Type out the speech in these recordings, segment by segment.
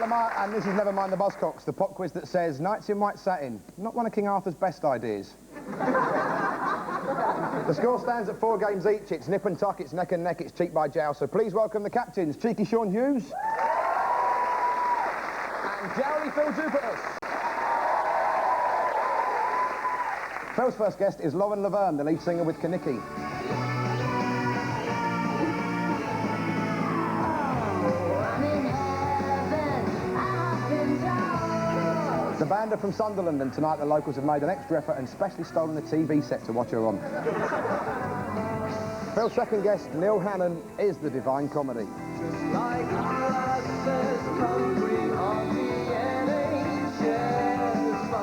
Lamaar, and this is Never Mind the Buzzcocks, the pop quiz that says Knights in White Satin, not one of King Arthur's best ideas. The score stands at 4 games each. It's nip and tuck, it's neck and neck, it's cheek by jowl. So please welcome the captains, cheeky Sean Hughes and jowly Phil Jupitus. Phil's first guest is Laverne, the lead singer with Kaniki. The band are from Sunderland, and tonight the locals have made an extra effort and specially stolen a TV set to watch her on. Phil's second guest, Neil Hannon, is the Divine Comedy.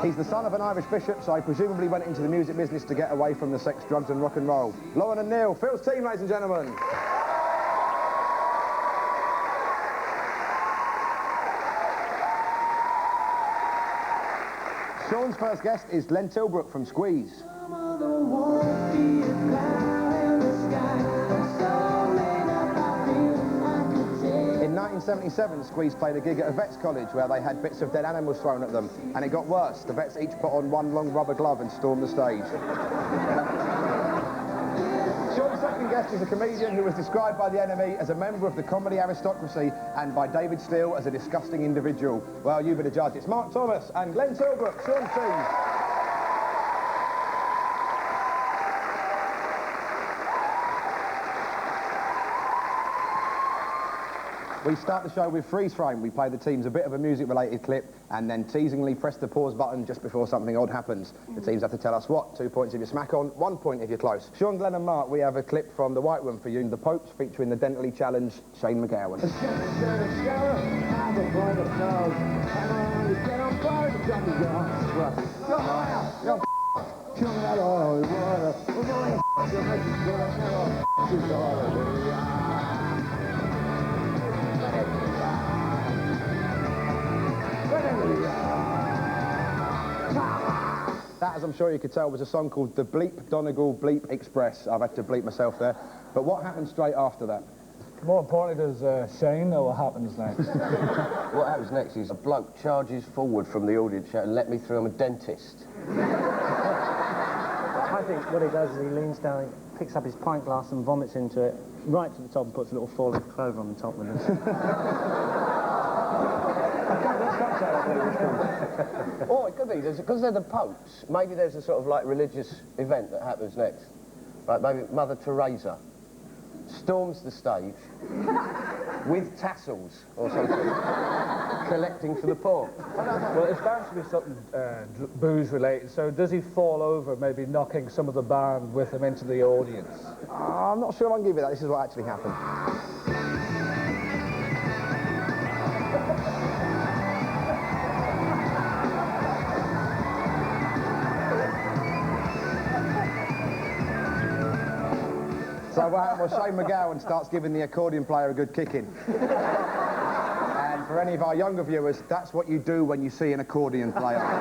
He's the son of an Irish bishop, so he presumably went into the music business to get away from the sex, drugs and rock and roll. Lauren and Neil, Phil's team, ladies and gentlemen. Sean's first guest is Glen Tilbrook from Squeeze. In 1977, Squeeze played a gig at a vet's college where they had bits of dead animals thrown at them, and it got worse. The vets each put on one long rubber glove and stormed the stage. Sean's second guest is a comedian who was described by the enemy as a member of the comedy aristocracy and by David Steele as a disgusting individual. Well, you be the judge. It's Mark Thomas and Glen Tilbrook, Sean's team. We start the show with freeze frame. We play the teams a bit of a music-related clip and then teasingly press the pause button just before something odd happens. The teams have to tell us what. 2 points if you're smack on, 1 point if you're close. Sean, Glen and Mark, we have a clip from the White Room for you. The Popes featuring the dentally challenged Shane McGowan. That, as I'm sure you could tell, was a song called the Bleep Donegal Bleep Express. I've had to bleep myself there. But what happened straight after that? More importantly, does Shane know what happens next? What happens next is a bloke charges forward from the audience and let me through, I'm a dentist. I think what he does is he leans down, he picks up his pint glass and vomits into it, right to the top and puts a little four-leaf clover on the top with it. Or it could be, because they're the popes, maybe there's a sort of like religious event that happens next. Like maybe Mother Teresa storms the stage with tassels or something, collecting for the poor. Well, it's bound to be something booze related, so does he fall over, maybe knocking some of the band with him into the audience? I'm not sure I can give you that. This is what actually happened. So what happened was Shane McGowan starts giving the accordion player a good kicking. And for any of our younger viewers, that's what you do when you see an accordion player. I'll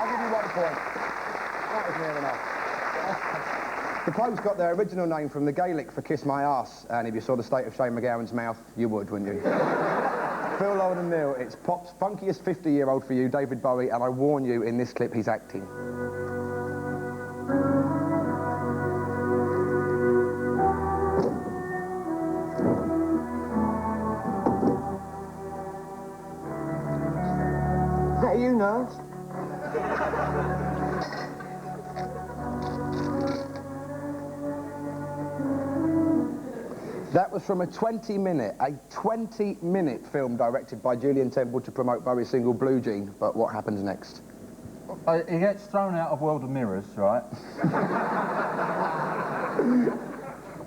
give you 1 point. That was near enough. The Popes got their original name from the Gaelic for kiss my arse, and if you saw the state of Shane McGowan's mouth, you would, wouldn't you? Phil, Lauren and Neil, it's pop's funkiest 50-year-old for you, David Bowie, and I warn you, in this clip, he's acting. Is that you, nurse? That was from a 20-minute film directed by Julian Temple to promote Bowie's single Blue Jean. But what happens next? He gets thrown out of World of Mirrors, right?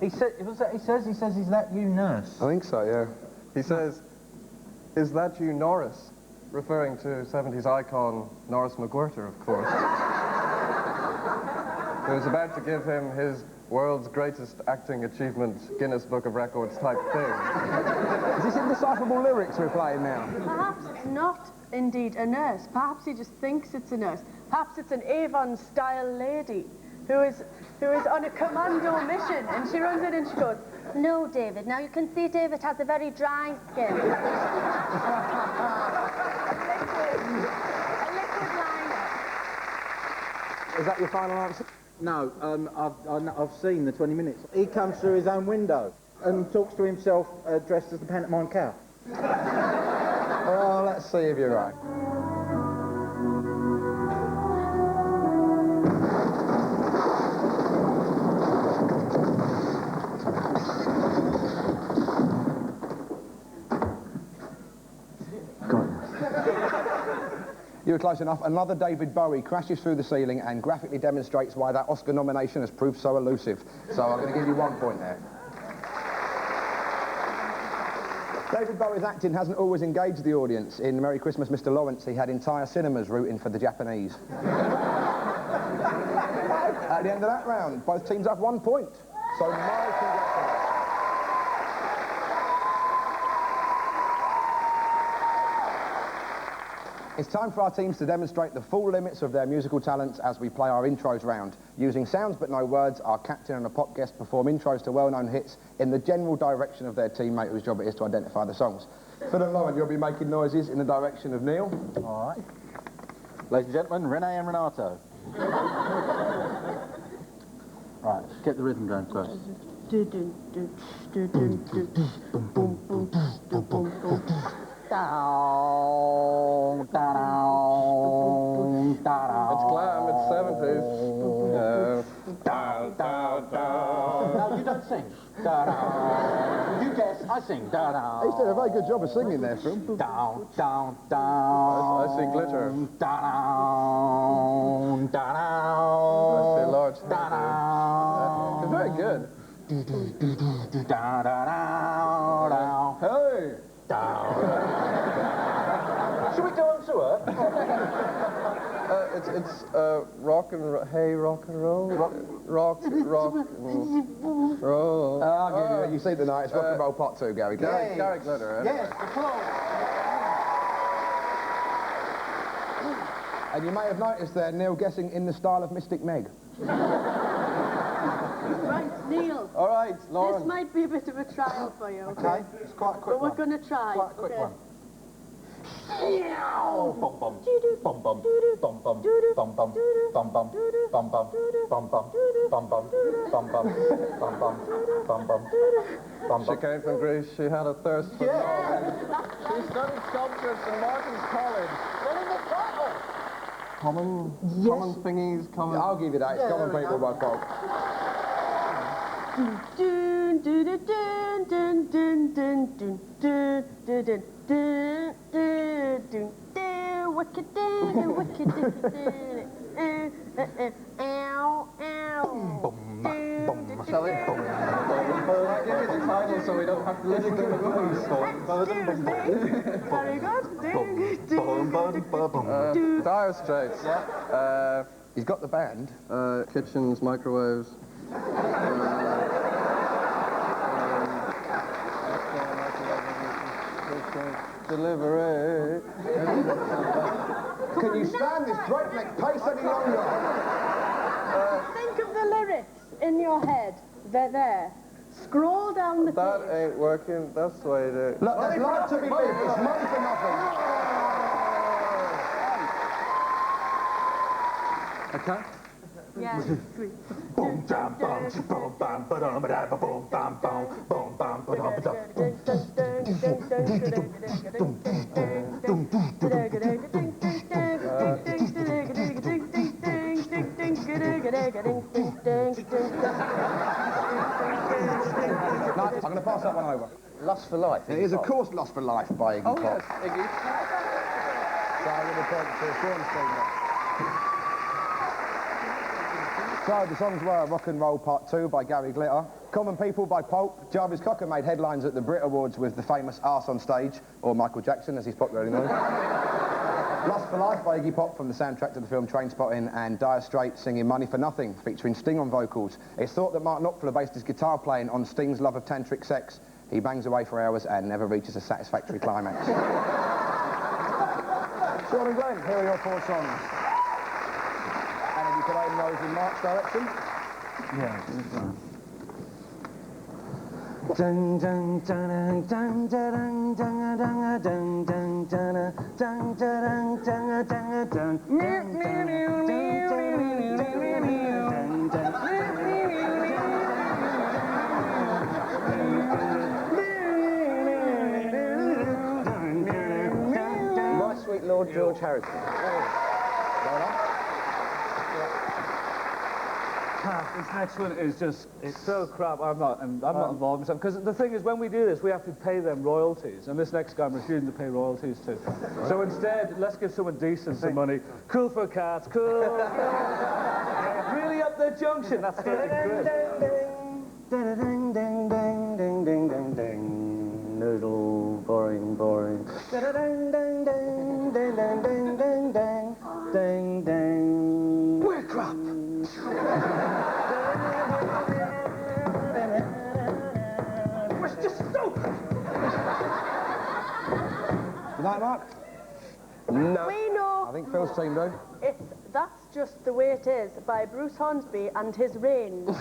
he says, is that you, nurse? I think so, yeah. He says, is that you, Norris? Referring to 70s icon Norris McWhirter, of course. Who was about to give him his world's greatest acting achievement, Guinness Book of Records type thing. Is this indecipherable lyrics we're playing now? Perhaps it's not indeed a nurse. Perhaps he just thinks it's a nurse. Perhaps it's an Avon-style lady who is on a commando mission, and she runs in and she goes, No, David. Now you can see David has a very dry skin. A liquid liner. Is that your final answer? No, I've seen the 20 minutes. He comes through his own window and talks to himself dressed as the pantomime cow. Well, let's see if you're right. You were close enough. Another David Bowie crashes through the ceiling and graphically demonstrates why that Oscar nomination has proved so elusive. So I'm going to give you 1 point there. David Bowie's acting hasn't always engaged the audience. In Merry Christmas, Mr. Lawrence, he had entire cinemas rooting for the Japanese. At the end of that round, both teams have 1 point. So my congratulations. It's time for our teams to demonstrate the full limits of their musical talents as we play our intros round. Using sounds but no words, our captain and a pop guest perform intros to well-known hits in the general direction of their teammate whose job it is to identify the songs. Phil and Lauren, you'll be making noises in the direction of Neil. All right. Ladies and gentlemen, Renee and Renato. Right, get the rhythm going first. It's glam, it's 70s. No, you don't sing. You guess, I sing. He's done a very good job of singing there, Phil. Down, down, I down. see glitter. Down, down. I see large Down. They're very good. Down, down, down. Hey! Down. Should we go on tour? It's rock and hey, rock and roll. Rock and roll. I'll give you it. You see tonight, it's rock and roll part 2, Gary. Gary Glitter, eh? Yes, applause. And you may have noticed there, Neil guessing in the style of Mystic Meg. Right, Neil. All right, Lauren. This might be a bit of a trial for you, okay? Okay, it's quite a quick But we're one. going to try. Quite a quick okay? one. Bum bum. Bum bum. Bum bum. Bum bum. Bum bum. Bum bum. Bum bum. Bum bum. Bum bum. Bum bum. Bum bum. Bum She bum. came from Greece. She had a thirst for knowledge. She studied sculpture at St. Martin's College. Common thingies, common... I'll give you that. It's common people by fault. Dun, dun, dun, dun, dun, dun, dun, dun, dun, dun, dun, dun, dun, dun, wicked dun, wicked dun, ow, ow. Shall we? I'll give you the title so we don't have to listen to the movies. Excuse me. Very good. Dire Straits. Yeah. He's got the band. Kitchens, microwaves. Delivery. Can you stand this breakneck pace any longer? Think of the lyrics in your head. They're there. Scroll down the That page. ain't working. That's the way to... Look, there's life to be lived. It's money for nothing. Okay. Yeah, sweet. Boom bam bam boom bam ba dum ba da ba boom bam bam boom bam ba dum ba dum. No, I'm going to pass that one over. Lust for Life. It is, of course, Lost for Life by Iggy Oh, Pop. yes, Iggy. So I'm going to point to Cornerstone there. So the songs were Rock and Roll Part 2 by Gary Glitter, Common People by Pulp, Jarvis Cocker made headlines at the Brit Awards with the famous Arse on Stage, or Michael Jackson as he's popularly known. Lust for Life by Iggy Pop from the soundtrack to the film Trainspotting, and Dire Straits singing Money for Nothing featuring Sting on vocals. It's thought that Mark Knopfler based his guitar playing on Sting's love of tantric sex. He bangs away for hours and never reaches a satisfactory climax. Sean and Glen, here are your 4 songs. And if you could aim those in Mark's direction. Yeah. Dun dun dun dun dun dun dun dun dun dun dun dun dun My sweet Lord George Harrison. This next one is just, it's so crap. I'm not involved in something. Because the thing is, when we do this, we have to pay them royalties. And this next guy I'm refusing to pay royalties to. So instead, let's give someone decent some money. Cool for cats, cool. Really up their junction. That's great. Ding ding ding ding ding ding ding. Noodle, boring, boring. Ding ding ding ding ding ding ding ding ding ding. We're crap. We're just stupid. You like Mark? No. We know I think Phil's team do. it's That's Just the Way It Is by Bruce Hornsby and his range. 1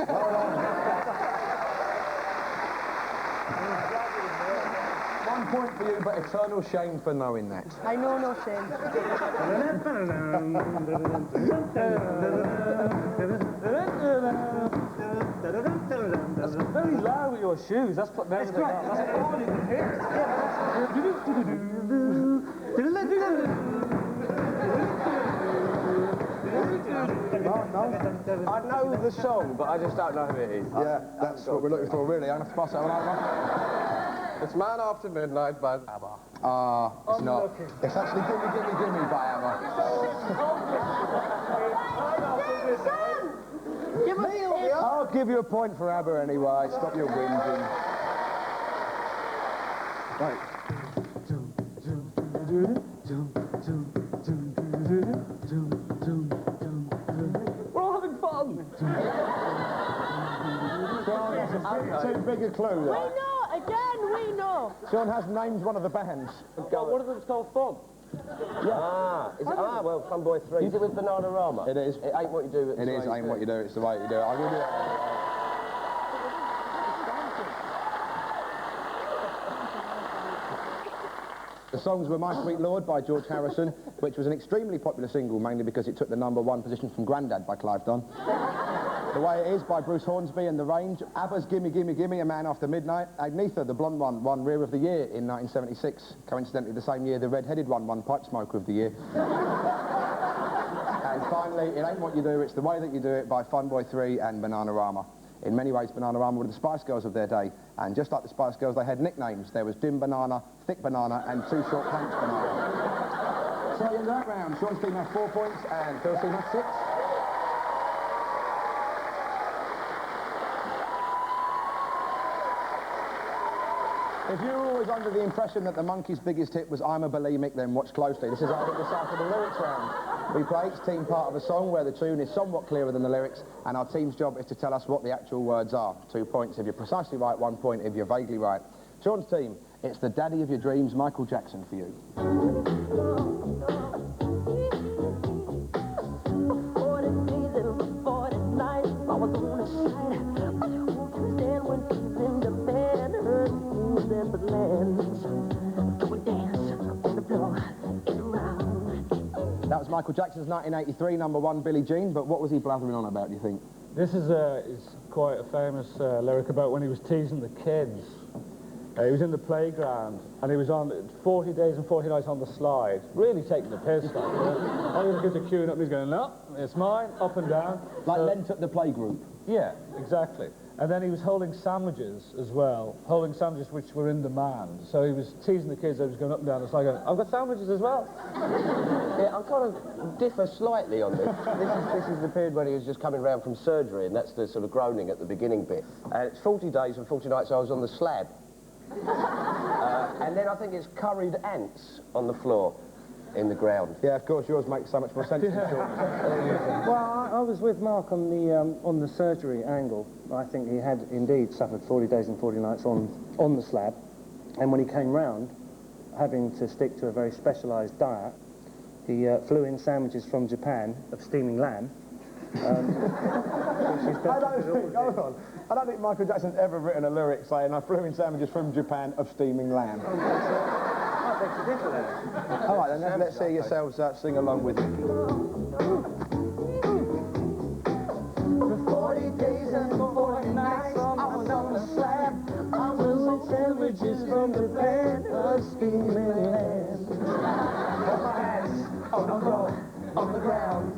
point for you, but eternal shame for knowing that. I know no shame. That's very loud with your shoes. That's putting everything out. That's all you can hear. I know the song, but I just don't know who it is. Yeah, that's what we're looking for, really. I'm going to pass that one over. It's Man After Midnight by ABBA. It's not. It's actually Gimme Gimme Gimme by ABBA. I'll give you a point for ABBA anyway. Stop your whinging. Right. We're all having fun. Too big a clue, We though. know, again, we know. Sean has named one of the bands. One of them's called Fun. Well, Fun Boy 3. Is it with Bananarama? It is. It ain't what you do. It is, ain't what you do, it's the way you do it. I'll give you it. The songs were My Sweet Lord by George Harrison, which was an extremely popular single, mainly because it took the #1 position from Grandad by Clive Dunn. The Way It Is by Bruce Hornsby and The Range. ABBA's Gimme Gimme Gimme, A Man After Midnight. Agnetha, the blonde one, won Rear of the Year in 1976. Coincidentally, the same year the red-headed one won Pipe Smoker of the Year. And finally, It Ain't What You Do, It's the Way That You Do It by Fun Boy 3 and Bananarama. In many ways, Bananarama were the Spice Girls of their day, and just like the Spice Girls, they had nicknames. There was Dim Banana, Thick Banana, and Too Short Pants Banana. So in that round, Sean's team has 4 points, and Phil's team has 6. If you were always under the impression that the Monkees' biggest hit was I'm a Bulimic, then watch closely. This is our decipher the lyrics round. We play each team part of a song where the tune is somewhat clearer than the lyrics, and our team's job is to tell us what the actual words are. 2 points if you're precisely right, 1 point if you're vaguely right. Sean's team, it's the daddy of your dreams, Michael Jackson, for you. 40 days and 40 nights, I was on the side. But who can stand when he's in the bed? Heard moves in the lands. So we dance on the floor and around. That was Michael Jackson's 1983 #1, Billie Jean, but what was he blathering on about, do you think? This is quite a famous lyric about when he was teasing the kids. He was in the playground, and he was on 40 days and 40 nights on the slide, really taking the piss. Like, all the kids are queuing up, and he's going, no, it's mine, up and down. Like Lent at the playgroup. Yeah, exactly. And then he was holding sandwiches as well, holding sandwiches which were in demand. So he was teasing the kids, they was going up and down the slide, going, I've got sandwiches as well. Yeah, I kind of differ slightly on this. This is the period when he was just coming round from surgery, and that's the sort of groaning at the beginning bit. And it's 40 days and 40 nights I was on the slab. And then I think it's curried ants on the floor in the ground. Yeah, of course, yours makes so much more sense than Sean's. Well, I was with Mark on the surgery angle. I think he had indeed suffered 40 days and 40 nights on the slab. And when he came round, having to stick to a very specialised diet, he flew in sandwiches from Japan of steaming lamb, Hold on. I don't think Michael Jackson's ever written a lyric saying, I flew in sandwiches from Japan of steaming lamb. All right, then let's hear yourselves sing along with it. For 40 days and 40 nights, I was on the slab. I was on sandwiches from the pan of steaming lamb. Put my hands on the floor, on the ground.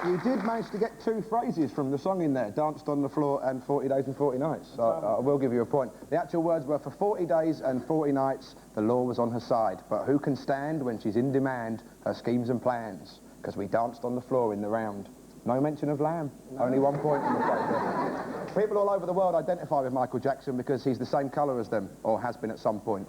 You did manage to get 2 phrases from the song in there, danced on the floor and 40 days and 40 nights. So I will give you a point. The actual words were, for 40 days and 40 nights, the law was on her side. But who can stand when she's in demand her schemes and plans? Because we danced on the floor in the round. No mention of lamb. No. Only 1 point in the photo. People all over the world identify with Michael Jackson because he's the same colour as them, or has been at some point.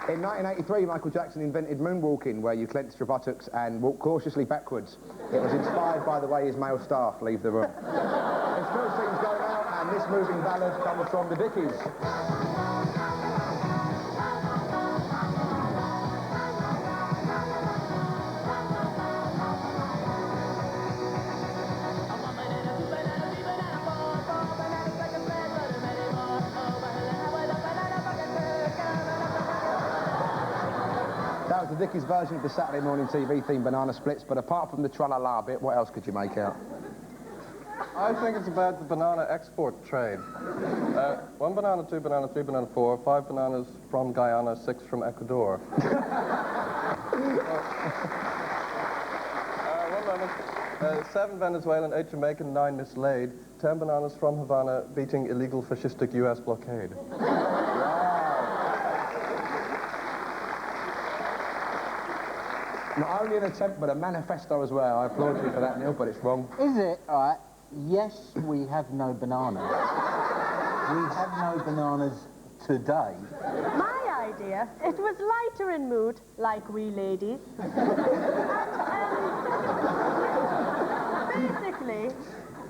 In 1983, Michael Jackson invented moonwalking, where you clench your buttocks and walk cautiously backwards. It was inspired by the way his male staff leave the room. His first scene's going out, and this moving ballad comes from the Dickies. That was the Dickies version of the Saturday morning TV theme, Banana Splits, but apart from the tra-la-la bit, what else could you make out? I think it's about the banana export trade. 1 banana, 2 banana, 3 banana, 4, 5 bananas from Guyana, 6 from Ecuador. 1 lemon, 7 Venezuelan, 8 Jamaican, 9 mislaid, 10 bananas from Havana, beating illegal fascistic US blockade. Not only an attempt, but a manifesto as well. I applaud you for that, Neil, but it's wrong. Is it? All right. Yes, we have no bananas. We have no bananas today. My idea, it was lighter in mood, like we ladies. And, basically,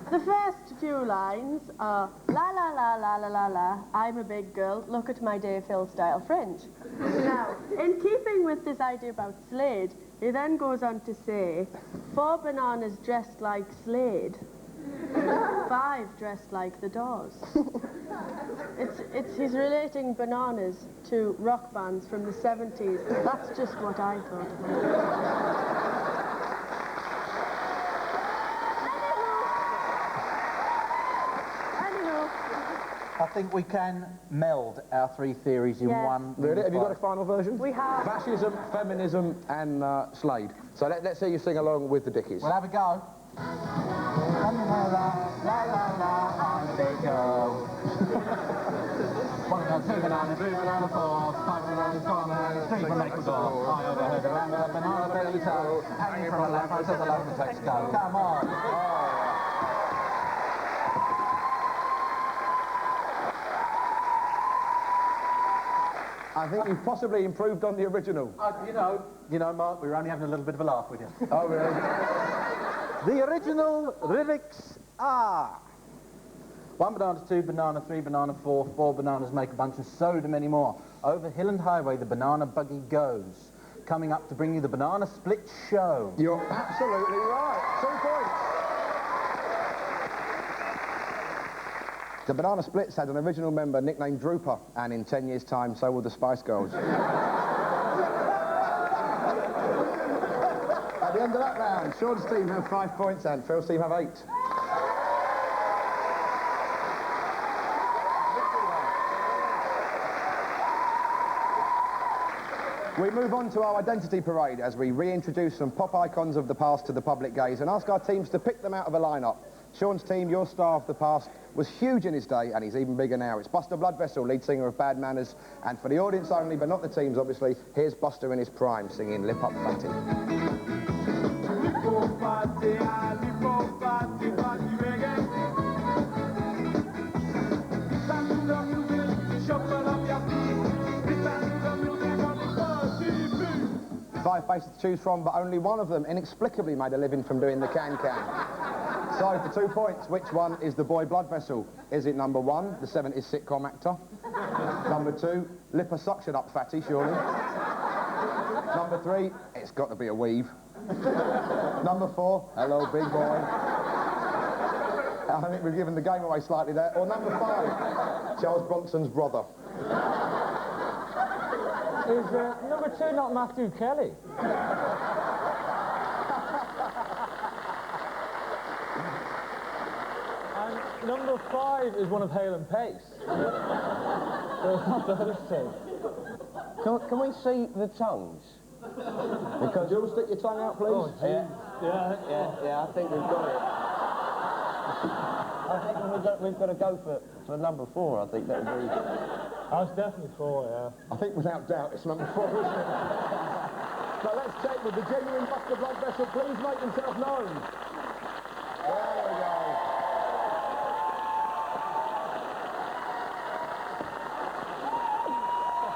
the first few lines are, la la la la la la la, I'm a big girl, look at my Dave Hill style fringe. Now, in keeping with this idea about Slade, he then goes on to say, 4 bananas dressed like Slade, 5 dressed like the Doors. He's relating bananas to rock bands from the 70s. That's just what I thought about. I think we can meld our 3 theories in one. Really? Have you got a final version? We have. Fascism, feminism, and Slade. So let's see you sing along with the Dickies. We'll have a go. La la la la, I'm a big girl. 1 banana, 2 banana, 3 banana, 4, 5 bananas, 4 bananas, 3 from Ecuador. I overheard a banana belly toe, hanging from a lamppost as the Laverne text go. Come on. I think you've possibly improved on the original. You know, Mark, we were only having a little bit of a laugh with you. Oh, really? The original lyrics are 1 banana, 2 banana, 3 banana, 4, 4 bananas make a bunch, and so do many more. Over hill and highway the banana buggy goes, coming up to bring you the banana split show. You're absolutely right. 2 points. The Banana Splits had an original member nicknamed Drooper, and in 10 years' time, so will the Spice Girls. At the end of that round, Sean's team have 5 points and Phil's team have 8. We move on to our identity parade as we reintroduce some pop icons of the past to the public gaze and ask our teams to pick them out of a lineup. Sean's team, your star of the past, was huge in his day, and he's even bigger now. It's Buster Bloodvessel, lead singer of Bad Manners, and for the audience only, but not the teams, obviously, here's Buster in his prime, singing Lip Up Fatty. Five faces to choose from, but only one of them inexplicably made a living from doing the can-can. So, for 2 points, which one is the boy blood vessel? Is it number 1, the 70s sitcom actor? Number 2, liposuction up fatty, surely? Number 3, it's got to be a weave. Number 4, hello, big boy. I think we've given the game away slightly there. Or number 5, Charles Bronson's brother. Is number 2 not Matthew Kelly? And number 5 is one of Hale and Pace. Those two. Can we see the tongues? Because you'll stick your tongue out, please. Yeah, I think we've got it. I think we've got to go for number 4, I think that would be... I was definitely 4, yeah. I think without doubt it's number 4, isn't it? So let's check with the genuine Buster blood vessel. Please make yourself known. There we go.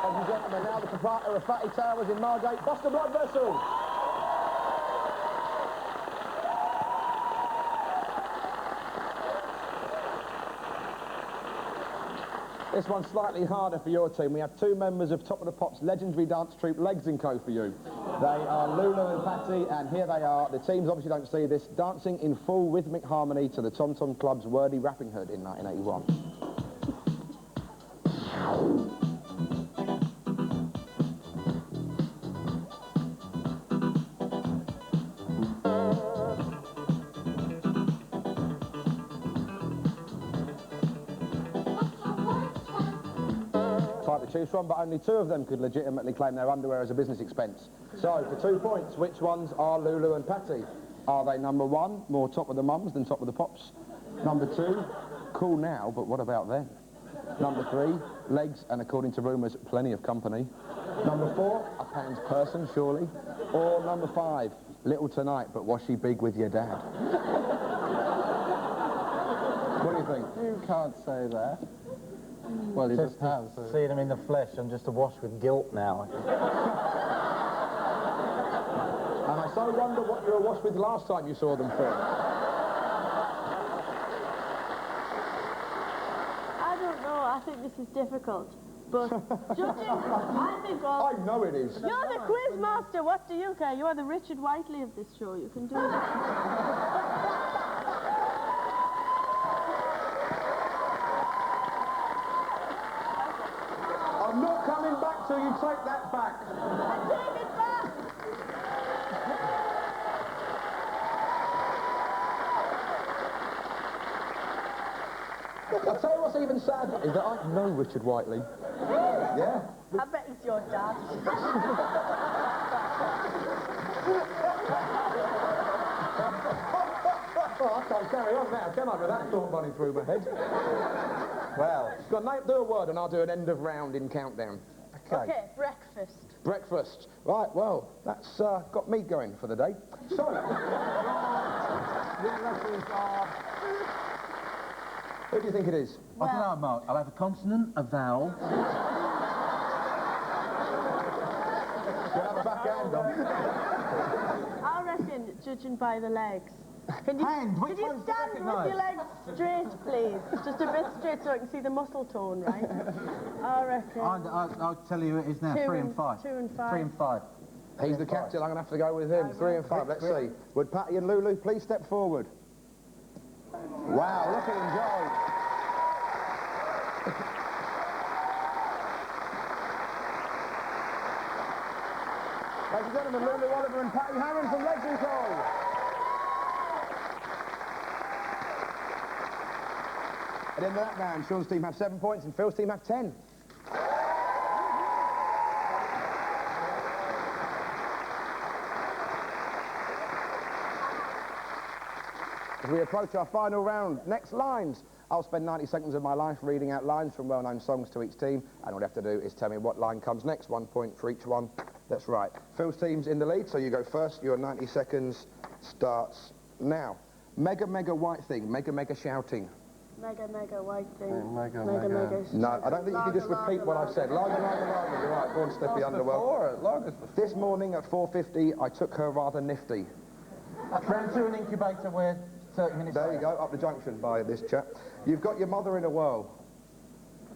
Ladies and gentlemen, now the proprietor of Fatty Towers in Margate, Buster blood vessel. This one's slightly harder for your team. We have 2 members of Top of the Pops' legendary dance troupe, Legs & Co. for you. They are Lulu and Patty, and here they are. The teams obviously don't see this, dancing in full rhythmic harmony to the Tom Tom Club's Wordy Rapping Hood in 1981. To choose from, but only 2 of them could legitimately claim their underwear as a business expense. So, for 2 points, which ones are Lulu and Patty? Are they number 1, more Top of the Mums than Top of the Pops? Number 2, cool now, but what about then? Number 3, legs and, according to rumours, plenty of company. Number 4, a pound's person, surely. Or number 5, little tonight, but was she big with your dad? What do you think? You can't say that. Well, you just have. So. Seeing them in the flesh, I'm just awash with guilt now. And I so wonder what you were awash with last time you saw them film. I don't know, I think this is difficult. But judging, I think I know it is. You're the quiz master, what do you care? You are the Richard Whiteley of this show, you can do it. I'm not coming back till you take that back. I take it back! I'll tell you what's even sadder is that I know Richard Whiteley. Yeah. I bet it's your dad. Oh, I can't carry on now, can I, with that thought running through my head? Well, got to do a word and I'll do an end of round in countdown. Okay, breakfast. Breakfast. Right, well, that's got me going for the day. So, who do you think it is? I don't know, Mark. I'll have a consonant, a vowel. You'll have a backhand on. I reckon, judging by the legs. Can you Hand, which stand one's with recognised? your legs straight, please? Just a bit straight so I can see the muscle tone, right? I reckon. I'll tell you who it is now. 3 and 5. 2 and 5. 3 and 5. He's the captain, I'm going to have to go with him. 3 and 5, let's see. Would Patty and Lulu please step forward? Wow, look at him go. Ladies and gentlemen, Lulu Oliver and Patty Hannon from Legs & Co. At the end of that round, Sean's team have 7 points and Phil's team have 10. As we approach our final round, next lines. I'll spend 90 seconds of my life reading out lines from well-known songs to each team, and all you have to do is tell me what line comes next. 1 point for each one. That's right. Phil's team's in the lead, so you go first. Your 90 seconds starts now. Mega, mega white thing. Mega, mega shouting. Mega, mega white thing. Mega, mega, mega. mega. No, I don't think you can just repeat what I've said. Lager, lager, lager. You're right. Go on, Slippy Underworld. Lager's before. This morning at 4:50, I took her rather nifty. Ran to an incubator where 30 minutes There you later. go, up the junction by this chap. You've got your mother in a whirl.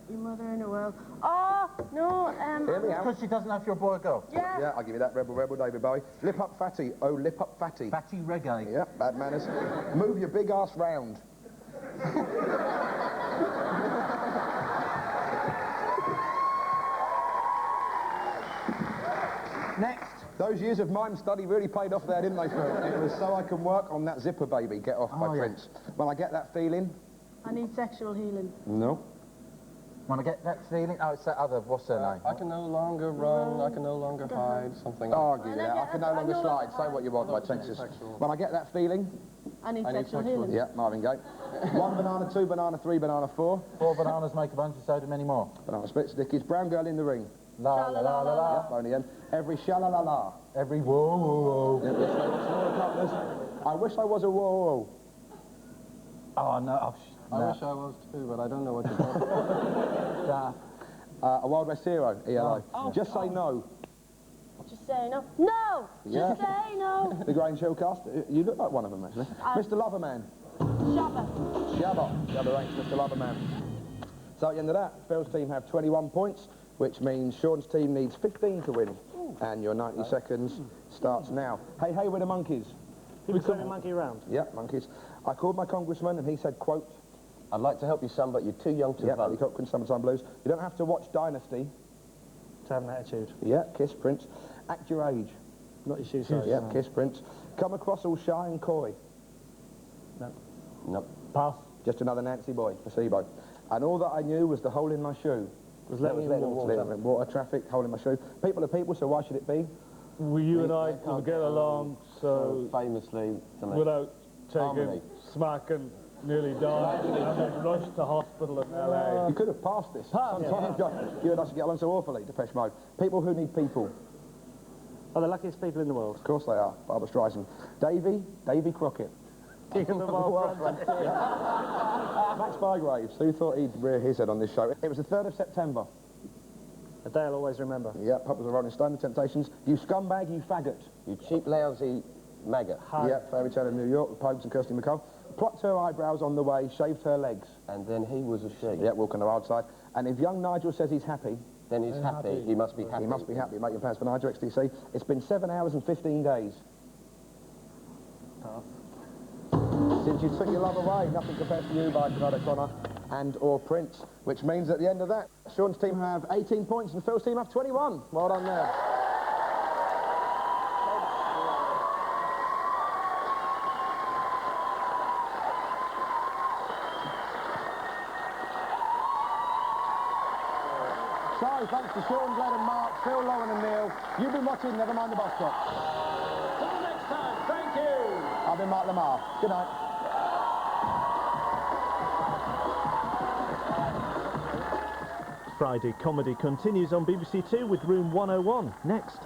Your mother in a whirl. Oh, no, Hear me out. Because she doesn't know if you're a boy or girl. yeah. Yeah, I'll give you that, Rebel Rebel, David Bowie. Lip up fatty, oh, lip up fatty. Fatty reggae. Yeah, bad manners. Move your big ass round. Next. Those years of mime study really paid off there, didn't they, Phil? It was so I can work on that zipper baby, Get Off by Oh, yeah. Prince. When I get that feeling, I need sexual healing. no. Want to get that feeling? Oh, it's that other, what's her name? I can no longer run, I can no longer hide, something Oh, like I'll give you that. I can no longer slide. Say what you want, my Texas. When I get that feeling, I need I need sexual sexual healing. yeah, Marvin Gaye. 1 banana, 2 banana, 3 banana, 4. 4 bananas make a bunch of soda, many more. Banana split stickies. Brown girl in the ring. La la la la la. Yep, only end. Every sha-la-la-la. Every whoa whoa whoa. Yep, yes, no, what's more partners? I wish I was a whoa. Oh no, I wish I was too, but I don't know what you're talking about. A Wild West Hero, ELO. Just say no. Just say no. No! Yeah. Just say no. The Grange Hill cast. You look like one of them, actually. Mr. Loverman. Shabba. Shabba ranks Mr. Loverman. So at the end of that, Phil's team have 21 points, which means Sean's team needs 15 to win. And your 90 seconds starts now. Hey, hey, we're the monkeys. You be turning monkey around. Yep, monkeys. I called my congressman and he said, quote, I'd like to help you, son, but you're too young to yeah, vote. Billy Cochran, Summertime Blues. You don't have to watch Dynasty. To have an attitude. Yeah, Kiss Prince. Act your age. Not your shoe size. Yeah, Kiss Prince. Come across all shy and coy. Nope. Pass. Just another Nancy boy, placebo. And all that I knew was the hole in my shoe. Was let me in water. Water traffic, hole in my shoe. People are people, so why should it be? Well, you and I will get along, so famously, without taking Harmony. smack and nearly died, and then rushed to hospital in LA. You could have passed this. Sometimes you and I should get along so awfully, Depeche Mode. People who need people. Are the luckiest people in the world. Of course they are. Barbara Streisand. Davy Crockett. King of the world. Max Bygraves. Who thought he'd rear his head on this show? It was the 3rd of September. A day I'll always remember. Yeah, Puppets of Rolling Stone, The Temptations. You scumbag, you faggot. You cheap, lousy maggot. Yeah, Fairy Tale of New York, the Pogues and Kirsty MacColl. Plucked her eyebrows on the way, shaved her legs. And then he was a she. Yeah, walking the wild side. And if young Nigel says he's happy, Then he's happy. He must be happy. he must be happy. Make your plans for Nigel, XTC. It's been 7 hours and 15 days. Since you took your love away, nothing compares to you by Bernard O'Connor and or Prince, which means at the end of that, Sean's team have 18 points and Phil's team have 21. Well done there. So, thanks to Sean, Glen and Mark, Phil, Lauren and Neil. You've been watching Never Mind the Buzzcocks. Till next time, thank you. I've been Mark Lamaar. Good night. Friday Comedy continues on BBC Two with Room 101 next.